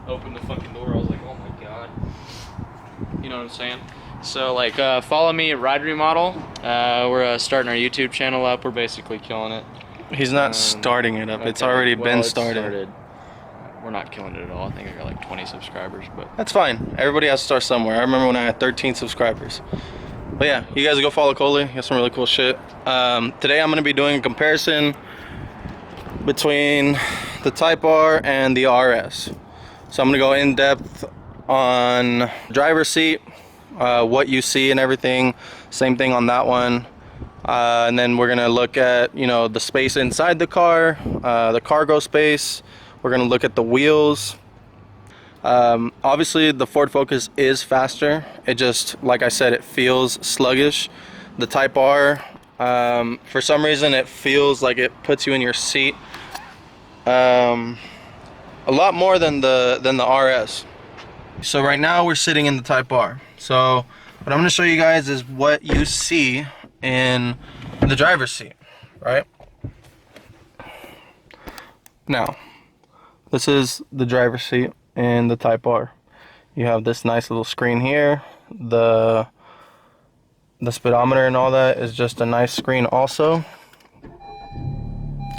opened the fucking door, I was like, oh my god. You know what I'm saying? So like, follow me at Ride Remodel. We're starting our YouTube channel up. We're basically killing it. He's not starting it up. Okay. It's already been started. We're not killing it at all. I think I got like 20 subscribers, but That's fine. Everybody has to start somewhere. I remember when I had 13 subscribers. But yeah, you guys go follow Coly. He has some really cool shit. Today I'm going to be doing a comparison between the Type R and the RS. So I'm going to go in depth on driver's seat, what you see and everything. Same thing on that one. And then we're going to look at, you know, the space inside the car, the cargo space. We're going to look at the wheels. Obviously the Ford Focus is faster. It just, like I said, it feels sluggish. The Type R, for some reason it feels like it puts you in your seat a lot more than the RS. So right now we're sitting in the Type R. So what I'm going to show you guys is what you see in the driver's seat, right? Now, this is the driver's seat in the Type R. You have this nice little screen here. The speedometer and all that is just a nice screen also.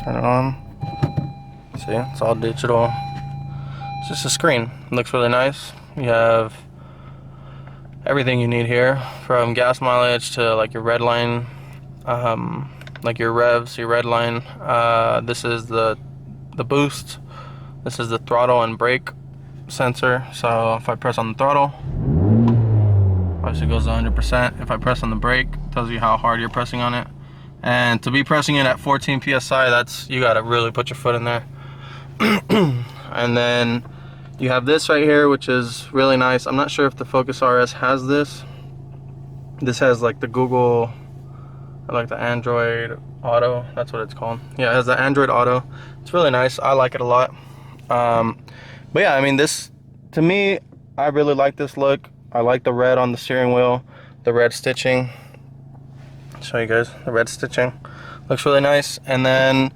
Turn it on. See, it's all digital. It's just a screen. It looks really nice. You have everything you need here, from gas mileage to like your red line, like your revs, your red line. This is the boost. This is the throttle and brake sensor. So if I press on the throttle, obviously it goes to 100%. If I press on the brake, it tells you how hard you're pressing on it. And to be pressing it at 14 psi, that's, you gotta really put your foot in there. And then you have this right here, which is really nice. I'm not sure if the Focus RS has this. This has like the Google, or like the Android Auto, that's what it's called. Yeah, it has the Android Auto. It's really nice. I like it a lot. But yeah, I mean, this, to me, I really like this look. I like the red on the steering wheel, the red stitching. I'll show you guys the red stitching. Looks really nice. And then,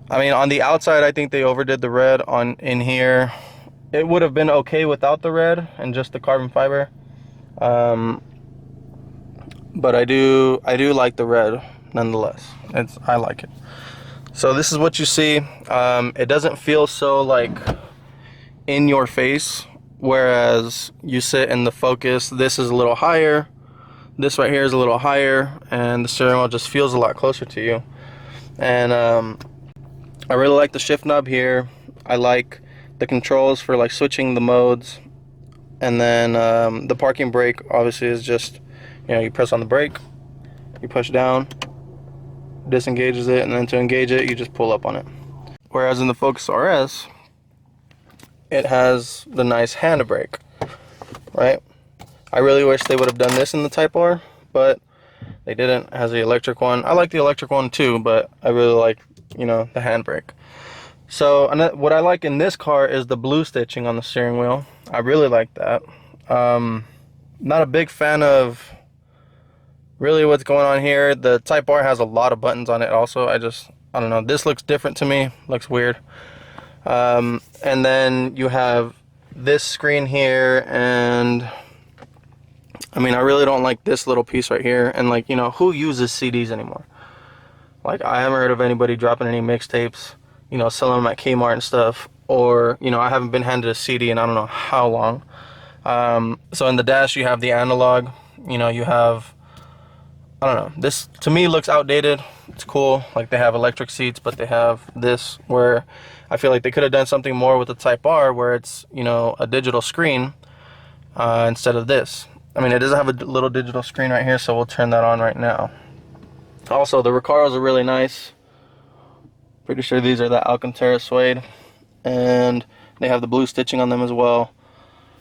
I mean, on the outside, I think they overdid the red on in here. It would have been okay without the red and just the carbon fiber. But I do like the red nonetheless. I like it. So this is what you see. It doesn't feel so like in your face, whereas you sit in the Focus, this is a little higher. This right here is a little higher, and the steering wheel just feels a lot closer to you. And I really like the shift knob here. I like the controls for like switching the modes. And then the parking brake obviously is just, you know, you press on the brake, you push down, disengages it, and then to engage it, you just pull up on it. Whereas in the Focus RS, it has the nice handbrake, right? I really wish they would have done this in the Type R, but they didn't. It has the electric one. I like the electric one too, but I really like, you know, the handbrake. So what I like in this car is the blue stitching on the steering wheel. I really like that. Not a big fan of really what's going on here. The Type R has a lot of buttons on it also. I don't know. This looks different to me. Looks weird. And then you have this screen here, and I mean, I really don't like this little piece right here. And like, you know, who uses CDs anymore? Like, I haven't heard of anybody dropping any mixtapes, you know, selling them at Kmart and stuff. Or, you know, I haven't been handed a CD in I don't know how long. So in the dash, you have the analog. You know, you have, I don't know. This, to me, looks outdated. It's cool. Like, they have electric seats, but they have this where I feel like they could have done something more with the Type R where it's, you know, a digital screen instead of this. I mean, it does have a little digital screen right here, so we'll turn that on right now. Also, the Recaros are really nice. Pretty sure these are the Alcantara suede. And they have the blue stitching on them as well.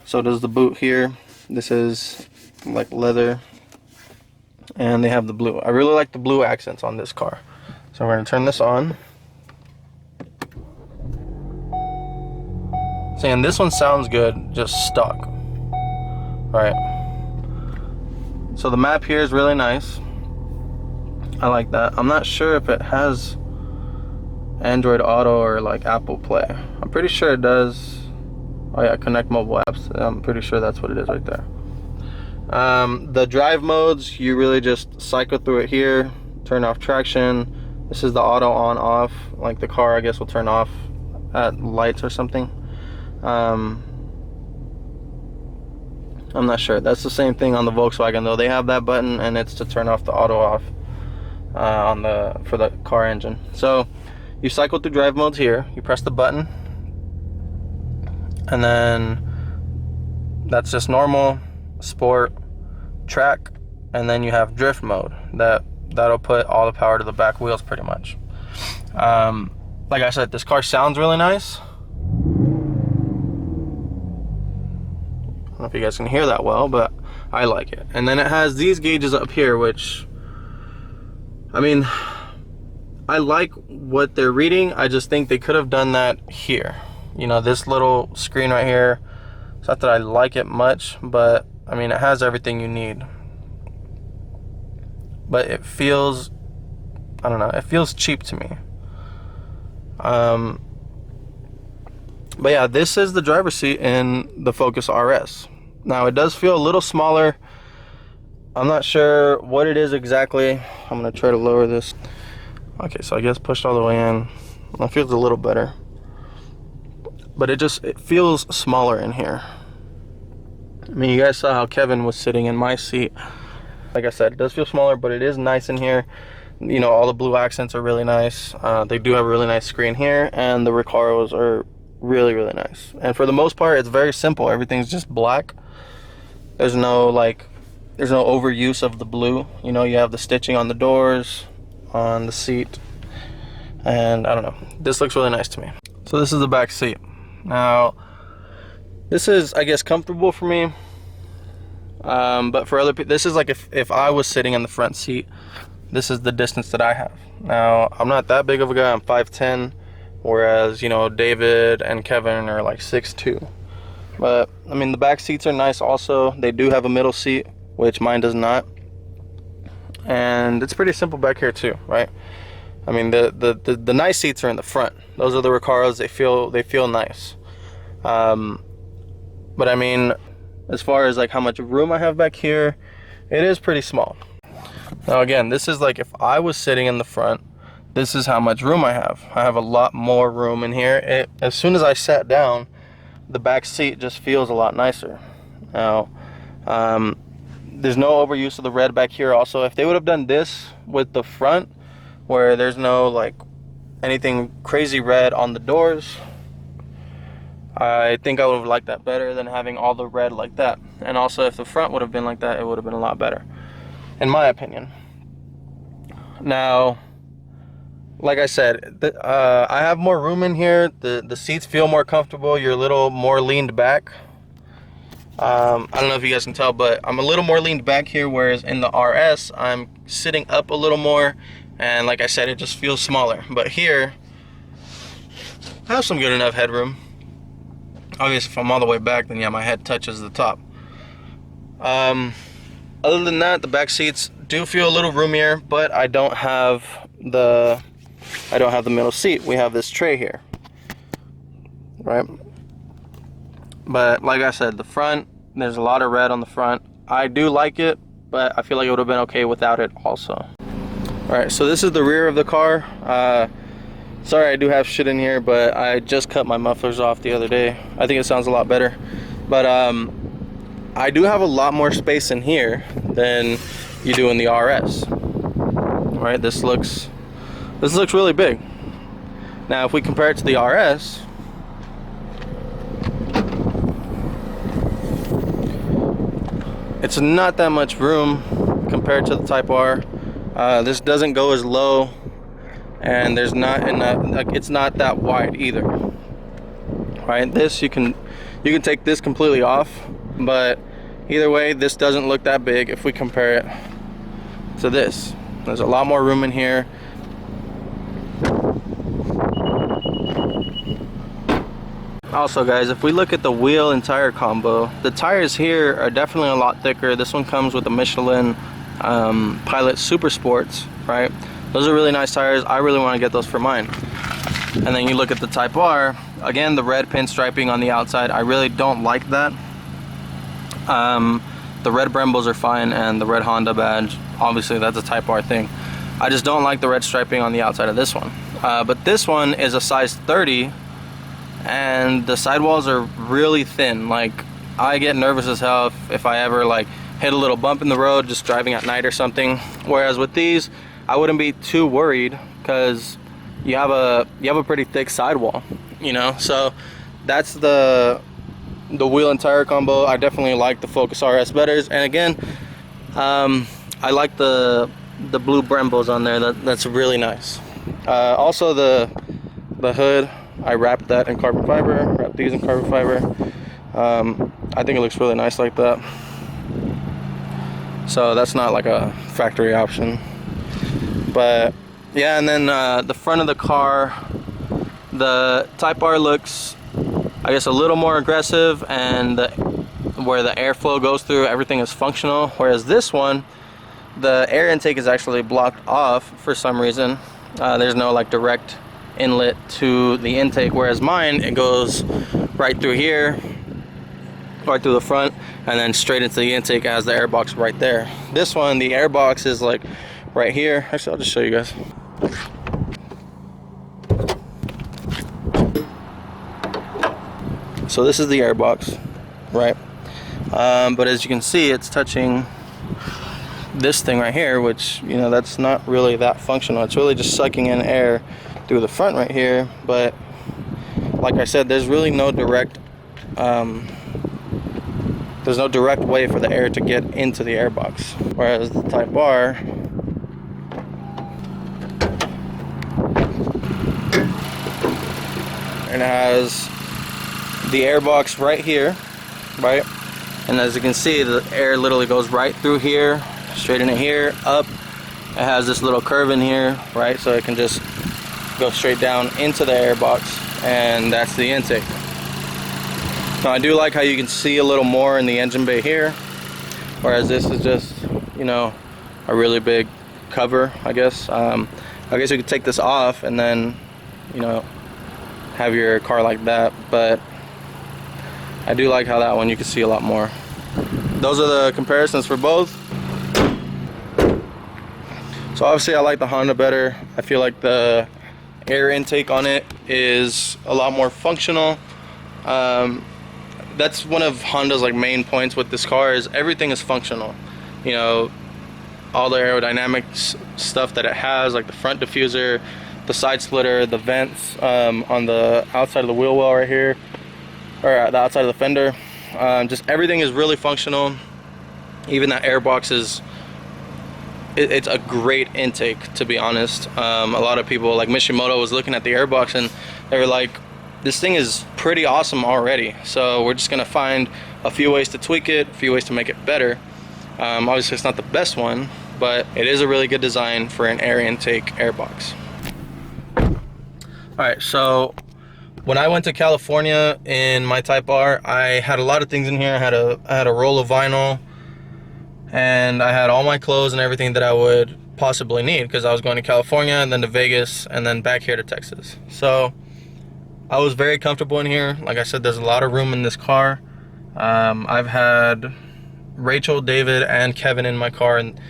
So does the boot here. This is like leather. And they have the blue. I really like the blue accents on this car. So we're going to turn this on. See, and this one sounds good, just stuck. Alright. So the map here is really nice. I like that. I'm not sure if it has Android Auto or like Apple Play. I'm pretty sure it does. Oh yeah, connect mobile apps. I'm pretty sure that's what it is right there. The drive modes, you really just cycle through it here. Turn off traction. This is the auto on off. Like the car, I guess, will turn off at lights or something. I'm not sure. That's the same thing on the Volkswagen though. They have that button, and it's to turn off the auto off for the car engine. So you cycle through drive modes here. You press the button, and then that's just normal, sport, track, and then you have drift mode. That'll put all the power to the back wheels pretty much. Like I said, this car sounds really nice. I don't know if you guys can hear that well, but I like it. And then it has these gauges up here, which, I mean, I like what they're reading. I just think they could have done that here. You know, this little screen right here. It's not that I like it much, but I mean, it has everything you need. But it feels, I don't know, it feels cheap to me. But yeah, this is the driver's seat in the Focus RS. Now it does feel a little smaller. I'm not sure what it is exactly. I'm gonna try to lower this. Okay, so I guess pushed all the way in. It feels a little better. But it feels smaller in here. I mean, you guys saw how Kevin was sitting in my seat. Like I said, it does feel smaller, but it is nice in here. You know, all the blue accents are really nice. They do have a really nice screen here, and the Recaros are really, really nice. And for the most part, it's very simple. Everything's just black. There's no overuse of the blue. You know, you have the stitching on the doors, on the seat, and I don't know. This looks really nice to me. So this is the back seat. Now, this is, I guess, comfortable for me. But for other people, this is like if I was sitting in the front seat, this is the distance that I have. Now, I'm not that big of a guy. I'm 5'10", whereas, you know, David and Kevin are like 6'2". But I mean, the back seats are nice also. They do have a middle seat, which mine does not. And it's pretty simple back here too, right? I mean, the nice seats are in the front. Those are the Recaros. They feel nice. But I mean, as far as like how much room I have back here, it is pretty small. Now again, this is like if I was sitting in the front, this is how much room I have. I have a lot more room in here. As soon as I sat down, the back seat just feels a lot nicer. Now, there's no overuse of the red back here also. If they would have done this with the front, where there's no like anything crazy red on the doors, I think I would have liked that better than having all the red like that. And also, if the front would have been like that, it would have been a lot better, in my opinion. Now, like I said, I have more room in here. The seats feel more comfortable. You're a little more leaned back. I don't know if you guys can tell, but I'm a little more leaned back here, whereas in the RS, I'm sitting up a little more. And like I said, it just feels smaller. But here, I have some good enough headroom. Obviously, if I'm all the way back, then yeah, my head touches the top. Other than that, the back seats do feel a little roomier, but I don't have the middle seat. We have this tray here, right? But like I said, the front, there's a lot of red on the front. I do like it, but I feel like it would have been okay without it also. All right, so this is the rear of the car. Sorry, I do have shit in here, but I just cut my mufflers off the other day. I think it sounds a lot better. But I do have a lot more space in here than you do in the RS. All right, this looks really big. Now, if we compare it to the RS, it's not that much room compared to the Type R. This doesn't go as low, and there's not enough, like, it's not that wide either. Right, this you can take this completely off, but either way, this doesn't look that big if we compare it to this. There's a lot more room in here. Also guys, if we look at the wheel and tire combo, the tires here are definitely a lot thicker. This one comes with a Michelin Pilot Super Sports, right? Those are really nice tires. I really want to get those for mine. And then you look at the Type R, again, the red pinstriping on the outside, I really don't like that. The red Brembos are fine, and the red Honda badge, obviously that's a Type R thing. I just don't like the red striping on the outside of this one. But this one is a size 30, and the sidewalls are really thin. Like, I get nervous as hell if I ever like hit a little bump in the road just driving at night or something. Whereas with these, I wouldn't be too worried because you have a pretty thick sidewall, you know. So that's the wheel and tire combo. I definitely like the Focus RS better. And again, I like the blue Brembos on there. That's really nice. Also the hood, I wrapped that in carbon fiber, wrapped these in carbon fiber. I think it looks really nice like that. So that's not like a factory option. But yeah, and then the front of the car, the Type R looks, I guess, a little more aggressive, and where the airflow goes through, everything is functional. Whereas this one, the air intake is actually blocked off for some reason. There's no like direct inlet to the intake, whereas mine, it goes right through here, right through the front, and then straight into the intake. It has the air box right there. This one, the air box is like right here. Actually, I'll just show you guys. So this is the air box, right? But as you can see, it's touching this thing right here, which, you know, that's not really that functional. It's really just sucking in air through the front right here. But like I said, there's really no direct there's no direct way for the air to get into the air box. Whereas the Type R, it has the air box right here, right? And as you can see, the air literally goes right through here, straight into here, up. It has this little curve in here, right? So it can just go straight down into the air box, and that's the intake. Now I do like how you can see a little more in the engine bay here, whereas this is just, you know, a really big cover, I guess. I guess you could take this off and then, you know, have your car like that, but I do like how that one you can see a lot more. Those are the comparisons for both. So obviously I like the Honda better. I feel like the air intake on it is a lot more functional. That's one of Honda's like main points with this car, is everything is functional. You know, all the aerodynamics stuff that it has, like the front diffuser, the side splitter, the vents on the outside of the wheel well right here, or the outside of the fender. Just everything is really functional. Even that air box is, it's a great intake, to be honest. A lot of people, like Mishimoto, was looking at the air box and they were like, this thing is pretty awesome already. So we're just gonna find a few ways to tweak it, a few ways to make it better. Obviously it's not the best one, but it is a really good design for an air intake air box. Alright, so when I went to California in my Type R, I had a lot of things in here. I had a roll of vinyl, and I had all my clothes and everything that I would possibly need, because I was going to California and then to Vegas and then back here to Texas. So I was very comfortable in here. Like I said, there's a lot of room in this car. I've had Rachel, David, and Kevin in my car, and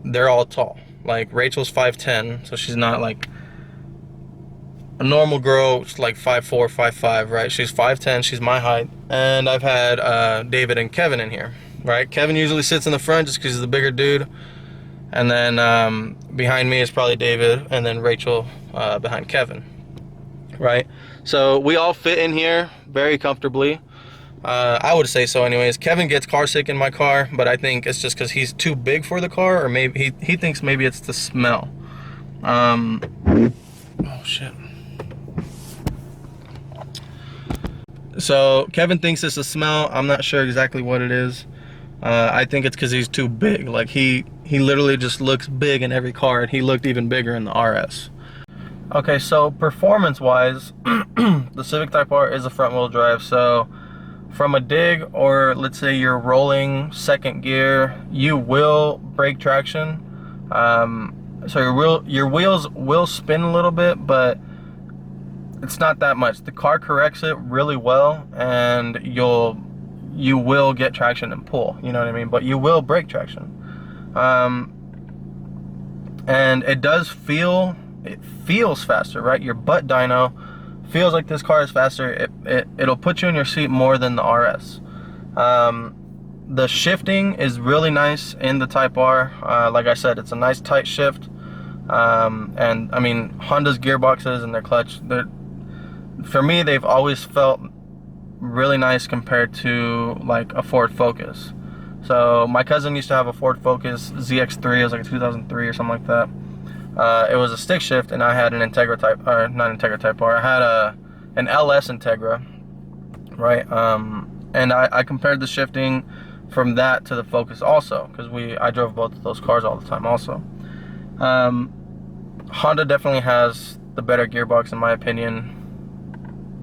they're all tall. Like Rachel's 5'10", so she's not like a normal girl. She's like 5'4", 5'5", right? She's 5'10", she's my height. And I've had David and Kevin in here, right? Kevin usually sits in the front just because he's the bigger dude. And then behind me is probably David, and then Rachel behind Kevin, right? So we all fit in here very comfortably. I would say so anyways. Kevin gets car sick in my car, but I think it's just because he's too big for the car, or maybe he thinks maybe it's the smell. Oh shit. So Kevin thinks it's a smell. I'm not sure exactly what it is. I think it's because he's too big. Like he literally just looks big in every car, and he looked even bigger in the RS. Okay, so performance wise, the Civic Type R is a front wheel drive. So from a dig, or let's say you're rolling second gear, you will break traction. So your wheels will spin a little bit, but it's not that much. The car corrects it really well, and you will get traction and pull, you know what I mean? But you will break traction. And it feels faster, right? Your butt dyno feels like this car is faster. It'll put you in your seat more than the RS. The shifting is really nice in the Type R. Like I said, it's a nice tight shift. And I mean, Honda's gearboxes and their clutch, for me, they've always felt really nice compared to like a Ford Focus. So my cousin used to have a Ford Focus ZX3. It was like a 2003 or something like that. It was a stick shift, and I had an Integra Type, or not Integra Type R. I had an LS Integra, right? And I compared the shifting from that to the Focus also, because I drove both of those cars all the time also. Honda definitely has the better gearbox in my opinion.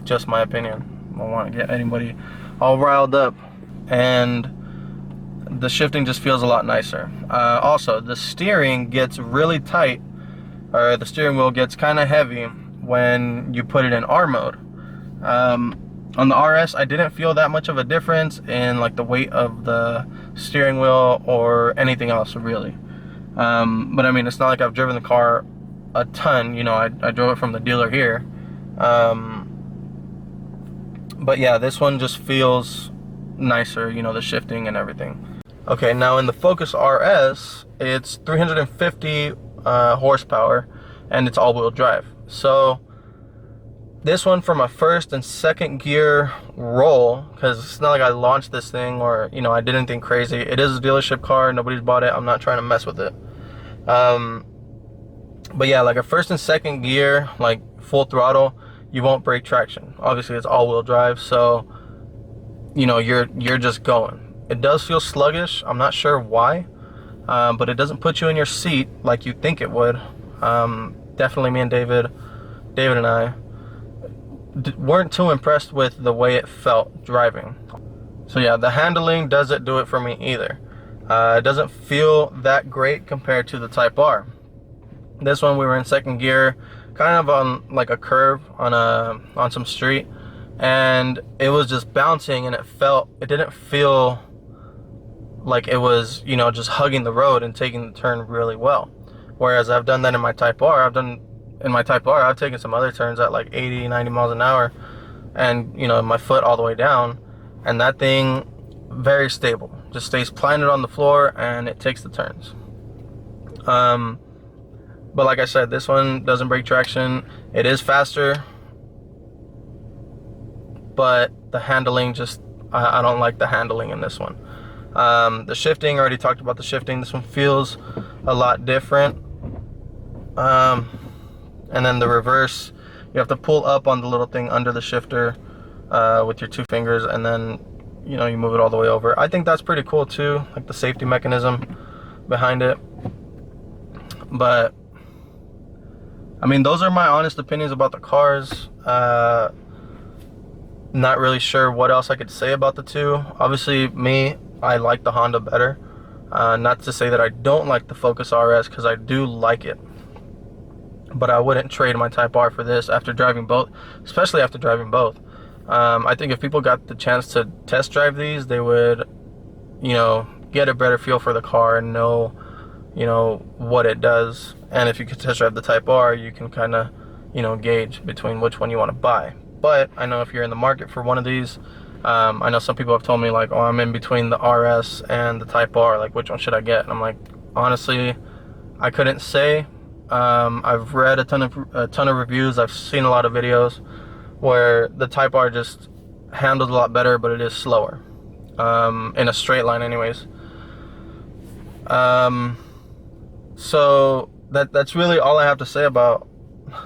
Just my opinion. I don't want to get anybody all riled up. And the shifting just feels a lot nicer. Also, the steering gets really tight, or the steering wheel gets kind of heavy when you put it in R mode. On the RS, I didn't feel that much of a difference in like the weight of the steering wheel or anything else really. But I mean, it's not like I've driven the car a ton, you know, I drove it from the dealer here. But yeah, this one just feels nicer, you know, the shifting and everything. Okay, now in the Focus RS, it's 350 horsepower, and it's all-wheel drive. So this one, from a first and second gear roll, because it's not like I launched this thing or, you know, I did anything crazy. It is a dealership car, nobody's bought it, I'm not trying to mess with it. But yeah, like a first and second gear, like full throttle, you won't break traction. Obviously it's all-wheel drive, so you know, you're just going. It does feel sluggish, I'm not sure why, but it doesn't put you in your seat like you think it would. Definitely me and David and I weren't too impressed with the way it felt driving. So yeah, the handling doesn't do it for me either. It doesn't feel that great compared to the Type R. This one, we were in second gear, kind of on like a curve on some street, and it was just bouncing, and it didn't feel like it was, you know, just hugging the road and taking the turn really well. Whereas I've done that in my Type R. I've taken some other turns at like 80, 90 miles an hour, and you know, my foot all the way down, and that thing, very stable, just stays planted on the floor and it takes the turns. But like I said, this one doesn't break traction. It is faster, but the handling just, I don't like the handling in this one. The shifting, I already talked about the shifting. This one feels a lot different. And then the reverse, you have to pull up on the little thing under the shifter with your two fingers, and then, you know, you move it all the way over. I think that's pretty cool too, like the safety mechanism behind it. But I mean, those are my honest opinions about the cars. Not really sure what else I could say about the two. Obviously, I like the Honda better. Not to say that I don't like the Focus RS, because I do like it. But I wouldn't trade my Type R for this after driving both, especially after driving both. I think if people got the chance to test drive these, they would, you know, get a better feel for the car and know, you know, what it does. And if you could test drive the Type R, you can kind of, you know, gauge between which one you want to buy. But I know if you're in the market for one of these, I know some people have told me like, oh, I'm in between the RS and the Type R, like which one should I get? And I'm like, honestly, I couldn't say. I've read a ton of reviews. I've seen a lot of videos where the Type R just handles a lot better, but it is slower, in a straight line anyways. So that's really all I have to say about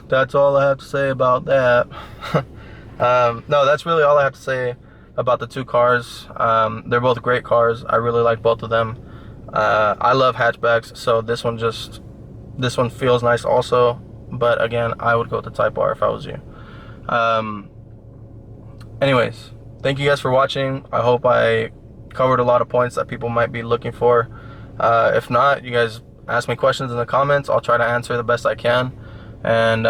that. No, that's really all I have to say about the two cars. They're both great cars. I really like both of them. I love hatchbacks, so this one feels nice also. But again, I would go with the Type R if I was you. Anyways, thank you guys for watching. I hope I covered a lot of points that people might be looking for. If not, you guys ask me questions in the comments. I'll try to answer the best I can. And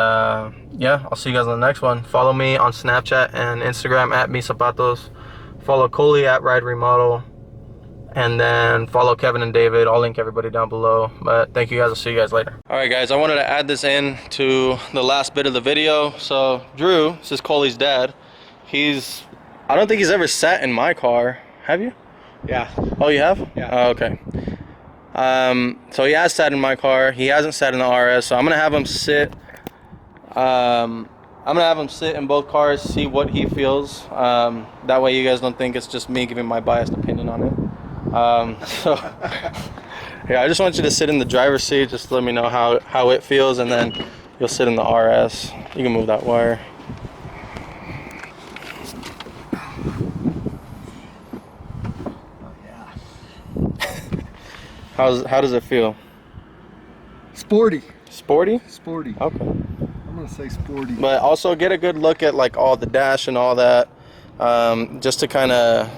yeah, I'll see you guys on the next one. Follow me on Snapchat and Instagram at mizapatos. Follow Coly at Ride Remodel. And then follow Kevin and David. I'll link everybody down below. But thank you guys. I'll see you guys later. All right, guys. I wanted to add this in to the last bit of the video. So Drew, this is Coly's dad. I don't think he's ever sat in my car. Have you? Yeah. Oh, you have? Yeah. Oh, okay. So he has sat in my car. He hasn't sat in the RS. So I'm gonna have him sit. I'm gonna have him sit in both cars, see what he feels. That way, you guys don't think it's just me giving my biased opinion on it. So yeah, I just want you to sit in the driver's seat. Just let me know how it feels, and then you'll sit in the RS. You can move that wire. How does it feel? Sporty. Sporty? Sporty. Okay. I'm gonna say sporty. But also get a good look at like all the dash and all that, just to compare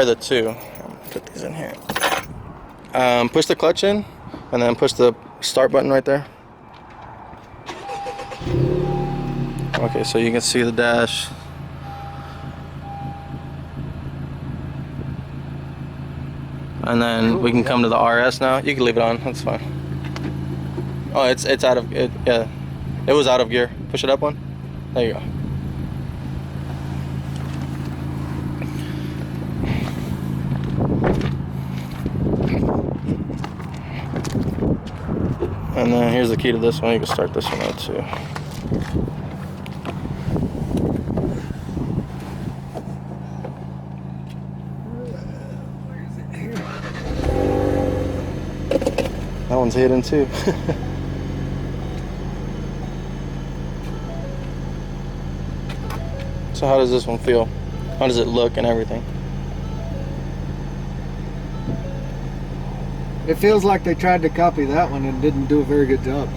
the two. Put these in here. Push the clutch in, and then push the start button right there. Okay, so you can see the dash. And then we can come to the RS now. You can leave it on, that's fine. Oh, it's out of it. Yeah, it was out of gear. Push it up one. There you go. And then here's the key to this one. You can start this one out too. That one's hidden too. So how does this one feel? How does it look and everything? It feels like they tried to copy that one and didn't do a very good job.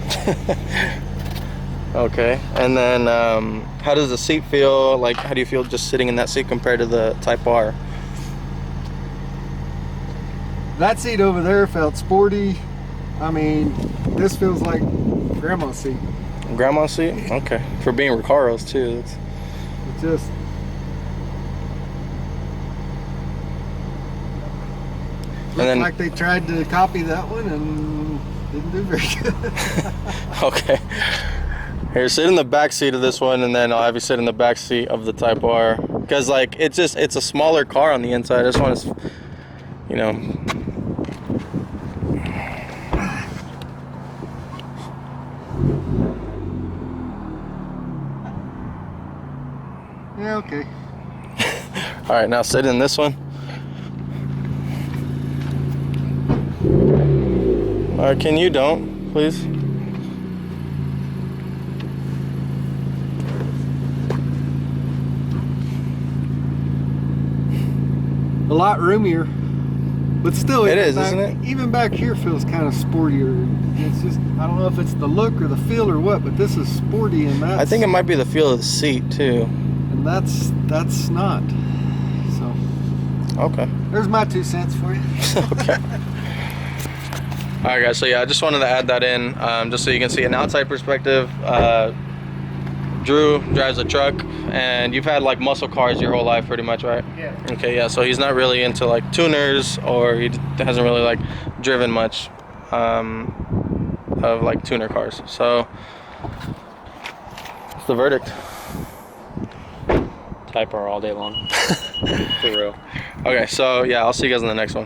Okay, and then how does the seat feel? Like, how do you feel just sitting in that seat compared to the Type R? That seat over there felt sporty. I mean, this feels like grandma's seat. Grandma's seat? Okay. For being Recaro's too. It's just... And then, like they tried to copy that one and didn't do very good. okay. Here, sit in the back seat of this one, and then I'll have you sit in the back seat of the Type R. Because, like, it's a smaller car on the inside. This one is, you know. Yeah, okay. All right, now sit in this one. All right, can you don't, please? A lot roomier, but still, It is, back, isn't it? Even back here feels kind of sportier. It's just, I don't know if it's the look or the feel or what, but this is sporty, and that's... I think it might be the feel of the seat too. And that's not. So. Okay. There's my 2 cents for you. Okay. All right, guys. So yeah, I just wanted to add that in, just so you can see an outside perspective. Drew drives a truck, and you've had like muscle cars your whole life, pretty much, right? Yeah. Okay. Yeah. So he's not really into like tuners, or he hasn't really like driven much of like tuner cars. So it's the verdict. Type R all day long. For real. Okay. So yeah, I'll see you guys in the next one.